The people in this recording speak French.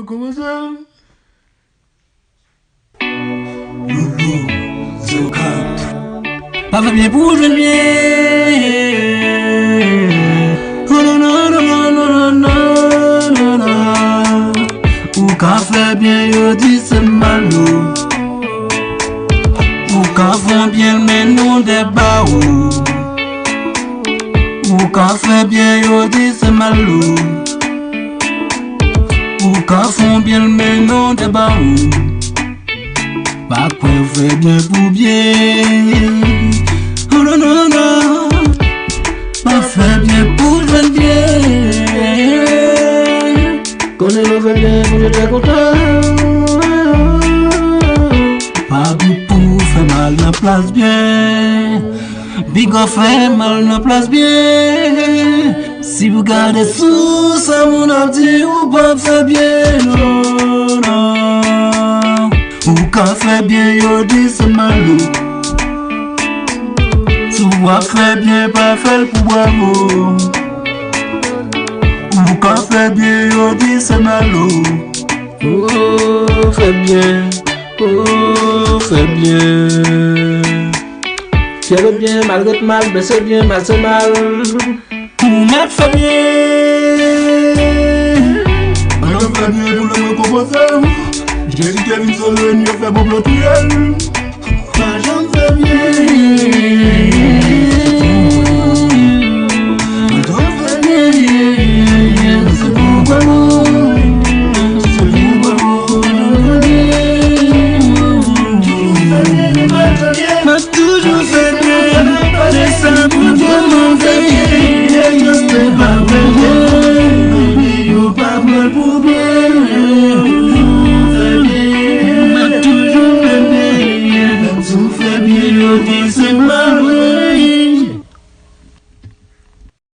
Comment ça? Loulou, Zocat. Pas fait bien pour jouer bien. Oh non, non, non, non, non, non, non. Ou qu'a fait bien, yo dit c'est malo. Ou qu'a fait bien, mais non débat. Ou qu'a fait bien, yo dit c'est malo. Ou qu'a font bien mais non de baou. Pas quoi fait bien pour bien. Oh non non non. Pas fait bien pour jouer bien. Connais le fait bien pour être content. Pas pour faire mal la place bien. Big fait mal la place bien. Si vous gardez sous ça, mon dit ou pas fait bien, non, non. Ou quand fait bien, yo dit c'est malou. Si vous fait bien, pas fait pour bravo. Ou quand fait bien, yo dit c'est malou. Oh, fait bien, oh, fait bien. Fais bien, malgré mal, mais c'est bien, mal c'est mal. Pour mettre fait bien. On fait bien pour le composer. J'ai dit Kevin Solon, il fait bon blotuel. J'en fais bien. J'en fais bien. C'est pourquoi c'est pourquoi m'a toujours fait bien. C'est ça pour toi mon fait bien. C'est pas vrai. Yo pas mal pour bien. M'a toujours fait bien. Tout fait bien, yo dit c'est mal.